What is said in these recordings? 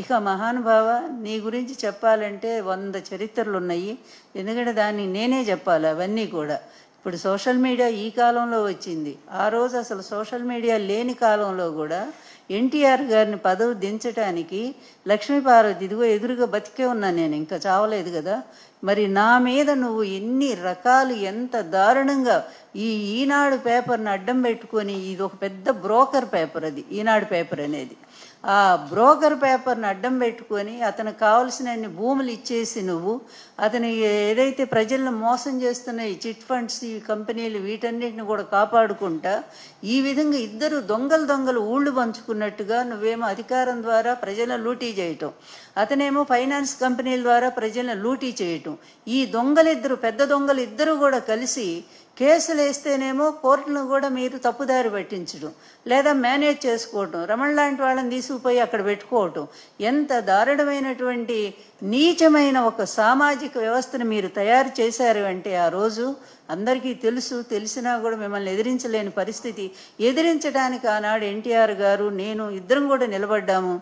ఇక మహానుభావ, నీ గురించి చెప్పాలంటే 100 చరిత్రలు ఉన్నాయి. ఎందుకంటే దాన్ని నేనే చెప్పాలి అవన్నీ కూడా. ఇప్పుడు సోషల్ మీడియా ఈ కాలంలో వచ్చింది. ఆ రోజు అసలు సోషల్ మీడియా లేని కాలంలో కూడా ఎన్టీఆర్ గారిని పదవి దించడానికి లక్ష్మీపార్వతి ఇదిగో ఎదురుగా బతికే ఉన్నాను నేను, ఇంకా చావలేదు కదా. మరి నా మీద నువ్వు ఎన్ని రకాలు, ఎంత దారుణంగా ఈనాడు పేపర్ని అడ్డం పెట్టుకొని, ఇది ఒక పెద్ద బ్రోకర్ పేపర్, అది ఈనాడు పేపర్ అనేది. ఆ బ్రోకర్ పేపర్ని అడ్డం పెట్టుకొని అతనికి కావలసిన భూములు ఇచ్చేసి నువ్వు అతని ఏదైతే ప్రజలను మోసం చేస్తున్న ఈ చిట్ ఫండ్స్, ఈ కంపెనీలు, వీటన్నిటిని కూడా కాపాడుకుంటా ఈ విధంగా ఇద్దరు దొంగలు ఊళ్ళు పంచుకున్నట్టుగా నువ్వేమో అధికారం ద్వారా ప్రజలను లూటీ చేయటం, అతనేమో ఫైనాన్స్ కంపెనీల ద్వారా ప్రజలను లూటీ చేయటం. ఈ దొంగలిద్దరు, పెద్ద దొంగలు ఇద్దరు కూడా కలిసి కేసులు వేస్తేనేమో కోర్టును కూడా మీరు తప్పుదారి పట్టించడం, లేదా మేనేజ్ చేసుకోవటం, రమణ లాంటి వాళ్ళని తీసుకుపోయి అక్కడ పెట్టుకోవటం. ఎంత దారుణమైనటువంటి నీచమైన ఒక సామాజిక వ్యవస్థను మీరు తయారు చేశారు అంటే ఆ రోజు అందరికీ తెలుసు. తెలిసినా కూడా మిమ్మల్ని ఎదిరించలేని పరిస్థితి. ఎదిరించడానికి ఆనాడు ఎన్టీఆర్ గారు, నేను ఇద్దరం కూడా నిలబడ్డాము.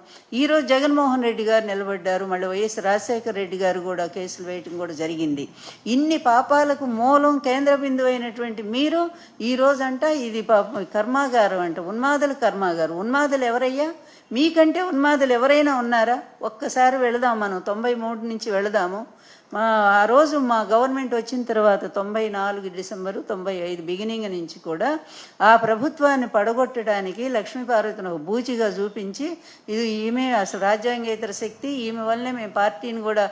ఈరోజు జగన్మోహన్ రెడ్డి గారు నిలబడ్డారు, మళ్ళీ వైఎస్ రాజశేఖర రెడ్డి గారు కూడా కేసులు వేయటం కూడా జరిగింది. ఇన్ని పాపాలకు మూలం కేంద్ర బిందువు అయినటువంటి మీరు ఈరోజంట ఇది కర్మాగారం అంట, ఉన్మాదుల కర్మాగారం. ఉన్మాదులు ఎవరయ్యా? మీకంటే ఉన్మాదులు ఎవరైనా ఉన్నారా? ఒక్కసారి వెళదాం, మనం 93 నుంచి వెళదాము. ఆ రోజు మా గవర్నమెంట్ వచ్చిన తర్వాత 94 డిసెంబరు 95 బిగినింగ్ నుంచి కూడా ఆ ప్రభుత్వాన్ని పడగొట్టడానికి లక్ష్మీపార్వతిని ఒక బూచిగా చూపించి, ఇది ఈమె అసలు రాజ్యాంగేతర శక్తి, ఈమె వల్లనే మేము పార్టీని కూడా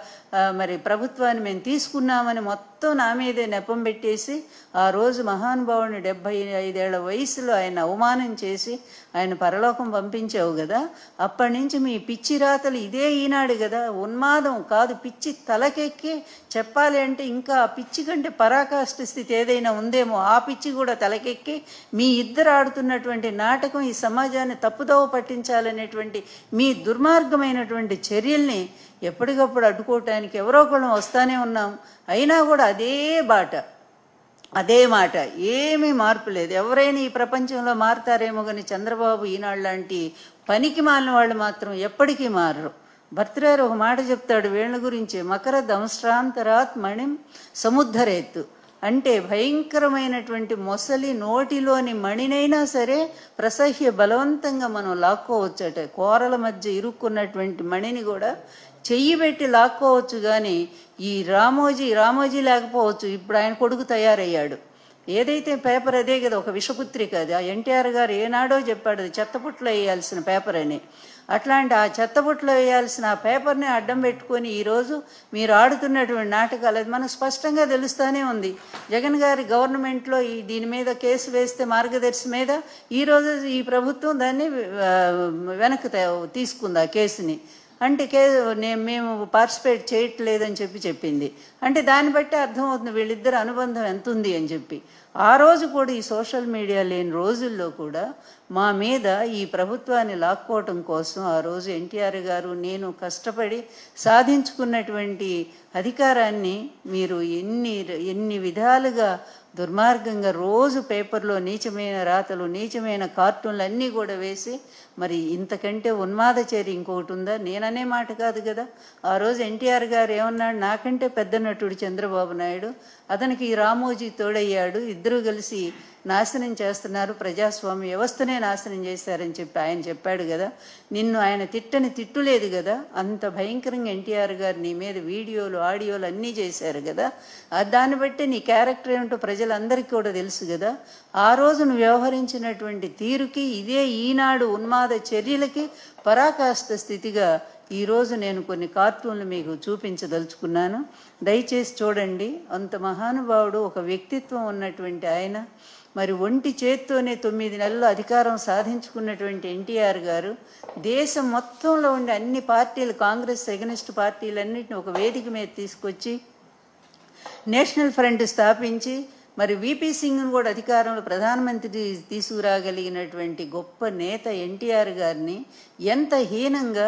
మరి ప్రభుత్వాన్ని మేము తీసుకున్నామని మొత్తం నా మీదే నెపం పెట్టేసి ఆ రోజు మహానుభావుని 75 ఏళ్ల వయసులో ఆయన అవమానం చేసి ఆయన పరలోకం పంపించావు కదా. అప్పటి నుంచి మీ పిచ్చి రాతలు ఇదే ఈనాడు కదా. ఉన్మాదం కాదు, పిచ్చి తలకెక్కి చెప్పాలి అంటే ఇంకా ఆ పిచ్చి కంటే పరాకాష్ఠ స్థితి ఏదైనా ఉందేమో, ఆ పిచ్చి కూడా తలకెక్కి మీ ఇద్దరు ఆడుతున్నటువంటి నాటకం ఈ సమాజాన్ని తప్పుదోవ పట్టించాలనేటువంటి మీ దుర్మార్గమైనటువంటి చర్యల్ని ఎప్పటికప్పుడు అడ్డుకోవటానికి ఎవరో ఒకళ్ళు వస్తానే ఉన్నాం. అయినా కూడా అదే మాట, ఏమీ మార్పు లేదు. ఎవరైనా ఈ ప్రపంచంలో మారుతారేమో కానీ చంద్రబాబు, ఈనాడు లాంటి పనికి మాలిన వాళ్ళు మాత్రం ఎప్పటికీ మారరు. భర్తృగారు ఒక మాట చెప్తాడు వీళ్ళ గురించి, మకర దంశ్రాంతరాత్ మణిం సముద్ధరేత్తు అంటే భయంకరమైనటువంటి మొసలి నోటిలోని మణినైనా సరే ప్రసహ్య బలవంతంగా మనం లాక్కోవచ్చట. కోరల మధ్య ఇరుక్కున్నటువంటి మణిని కూడా చెయ్యి పెట్టి లాక్కోవచ్చు. కానీ ఈ రామోజీ లేకపోవచ్చు. ఇప్పుడు ఆయన కొడుకు తయారయ్యాడు. ఏదైతే పేపర్ అదే కదా, ఒక విషపుత్రిక అది. ఆ ఎన్టీఆర్ గారు ఏనాడో చెప్పాడు అది చెత్తపుట్లో వేయాల్సిన పేపర్ అని. అట్లాంటి ఆ చెత్తపుట్లో వేయాల్సిన ఆ పేపర్ని అడ్డం పెట్టుకొని ఈరోజు మీరు ఆడుతున్నటువంటి నాటకాలు అది మనకు స్పష్టంగా తెలుస్తూనే ఉంది. జగన్ గారి గవర్నమెంట్లో దీని మీద కేసు వేస్తే మార్గదర్శి మీద ఈరోజు ఈ ప్రభుత్వం దాన్ని వెనక్కి తీసుకుంది ఆ కేసుని. అంటే మేము పార్టిసిపేట్ చేయట్లేదని చెప్పింది. అంటే దాన్ని బట్టి అర్థమవుతుంది వీళ్ళిద్దరు అనుబంధం ఎంత ఉంది అని చెప్పి. ఆ రోజు కూడా ఈ సోషల్ మీడియా లేని రోజుల్లో కూడా మా మీద ఈ ప్రభుత్వాన్ని లాక్కోవటం కోసం ఆ రోజు ఎన్టీఆర్ గారు, నేను కష్టపడి సాధించుకున్నటువంటి అధికారాన్ని మీరు ఎన్ని విధాలుగా దుర్మార్గంగా రోజు పేపర్లో నీచమైన రాతలు, నీచమైన కార్టూన్లు అన్నీ కూడా వేసి, మరి ఇంతకంటే ఉన్మాద చర్య ఇంకొకటి ఉందా? నేననే మాట కాదు కదా. ఆ రోజు ఎన్టీఆర్ గారు ఏమన్నాడు, నాకంటే పెద్ద నటుడు చంద్రబాబు నాయుడు, అతనికి ఈ రామోజీ తోడయ్యాడు, ఇద్దరు కలిసి నాశనం చేస్తున్నారు, ప్రజాస్వామ్య వ్యవస్థనే నాశనం చేశారని చెప్పి ఆయన చెప్పాడు కదా. నిన్ను ఆయన తిట్టు లేదు కదా. అంత భయంకరంగా ఎన్టీఆర్ గారు నీ మీద వీడియోలు, ఆడియోలు అన్నీ చేశారు కదా. దాన్ని బట్టి నీ క్యారెక్టర్ ఏమిటో ప్రజలందరికీ కూడా తెలుసు కదా. ఆ రోజు నువ్వు వ్యవహరించినటువంటి తీరుకి, ఇదే ఈనాడు ఉన్మాద చర్యలకి పరాకాష్ఠ స్థితిగా ఈరోజు నేను కొన్ని కార్టూన్లు మీకు చూపించదలుచుకున్నాను. దయచేసి చూడండి. అంత మహానుభావుడు, ఒక వ్యక్తిత్వం ఉన్నటువంటి ఆయన, మరి ఒంటి చేత్తోనే 9 నెలలు అధికారం సాధించుకున్నటువంటి ఎన్టీఆర్ గారు దేశం మొత్తంలో ఉండే అన్ని పార్టీలు, కాంగ్రెస్ ఎగనిస్ట్ పార్టీలన్నింటినీ ఒక వేదిక మీద తీసుకొచ్చి నేషనల్ ఫ్రంట్ స్థాపించి, మరి విపి సింగ్ను కూడా అధికారంలో ప్రధానమంత్రి తీసుకురాగలిగినటువంటి గొప్ప నేత ఎన్టీఆర్ గారిని ఎంత హీనంగా,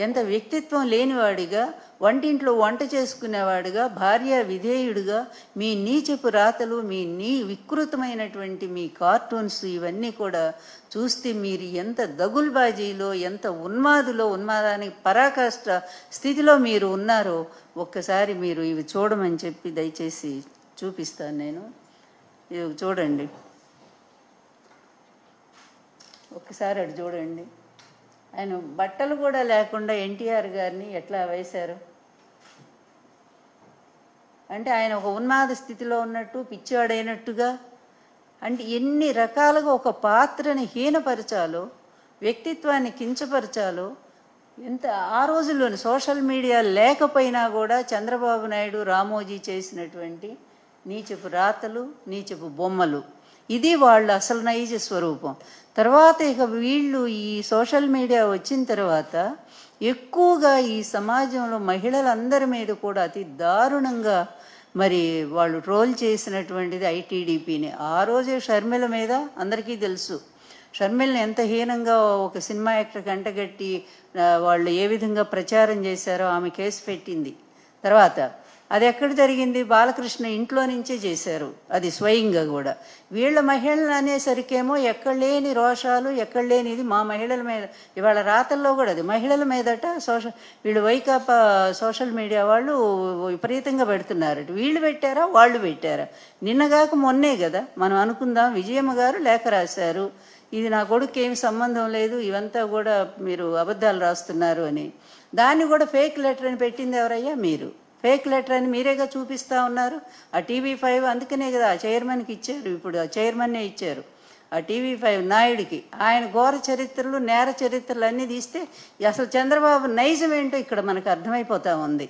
ఎంత వ్యక్తిత్వం లేనివాడిగా వంటింట్లో వంట చేసుకునేవాడుగా, భార్య విధేయుడుగా మీ నీచపు రాతలు, మీ వికృతమైనటువంటి మీ కార్టూన్స్ ఇవన్నీ కూడా చూస్తే మీరు ఎంత దగుల్బాజీలో, ఎంత ఉన్మాదానికి పరాకాష్ట స్థితిలో మీరు ఉన్నారో ఒక్కసారి మీరు ఇవి చూడమని చెప్పి దయచేసి చూపిస్తాను నేను. ఇవి చూడండి, ఒక్కసారి అటు చూడండి. ఆయన బట్టలు కూడా లేకుండా ఎన్టీఆర్ గారిని ఎట్లా వేశారు అంటే ఆయన ఒక ఉన్మాద స్థితిలో ఉన్నట్టు, పిచ్చివాడైనట్టుగా. అంటే ఎన్ని రకాలుగా ఒక పాత్రని హీనపరచాలో, వ్యక్తిత్వాన్ని కించపరచాలో ఎంత ఆ రోజుల్లోని సోషల్ మీడియా లేకపోయినా కూడా చంద్రబాబు నాయుడు, రామోజీ చేసినటువంటి నీచపు రాతలు, నీచపు బొమ్మలు, ఇది వాళ్ళ అసలు నైజ స్వరూపం. తర్వాత ఇక వీళ్ళు ఈ సోషల్ మీడియా వచ్చిన తర్వాత ఎక్కువగా ఈ సమాజంలో మహిళలందరి మీద కూడా అతి దారుణంగా మరి వాళ్ళు ట్రోల్ చేసినటువంటిది ఐటీడీపీని. ఆ రోజే షర్మిల మీద అందరికీ తెలుసు, షర్మిల్ని ఎంత హీనంగా ఒక సినిమా యాక్టర్ కంటగట్టి వాళ్ళు ఏ విధంగా ప్రచారం చేశారో ఆమె కేసు పెట్టింది. తర్వాత అది ఎక్కడ జరిగింది? బాలకృష్ణ ఇంట్లో నుంచే చేశారు, అది స్వయంగా కూడా. వీళ్ళ మహిళలు అనేసరికేమో ఎక్కడ లేని రోషాలు, ఎక్కడ లేని ఇది మా మహిళల మీద. ఇవాళ రాతల్లో కూడా అది మహిళల మీదట వీళ్ళు వైకాపా సోషల్ మీడియా వాళ్ళు విపరీతంగా పెడుతున్నారు. వీళ్ళు పెట్టారా వాళ్ళు పెట్టారా? నిన్నగాక మొన్నే కదా మనం అనుకుందాం, విజయమ్మ గారు లేఖ రాశారు, ఇది నా కొడుకు ఏమి సంబంధం లేదు, ఇవంతా కూడా మీరు అబద్ధాలు రాస్తున్నారు అని. దాన్ని కూడా ఫేక్ లెటర్ అని పెట్టింది ఎవరయ్యా? మీరు. ఫేక్ లెటర్ అని మీరేగా చూపిస్తూ ఉన్నారు. ఆ TV5 అందుకనే కదా ఆ చైర్మన్కి ఇచ్చారు, ఇప్పుడు ఆ చైర్మన్నే ఇచ్చారు ఆ TV5 నాయుడికి. ఆయన ఘోర చరిత్రలు, నేర చరిత్రలు అన్నీ తీస్తే అసలు చంద్రబాబు నైజం ఏంటో ఇక్కడ మనకు అర్థమైపోతా ఉంది.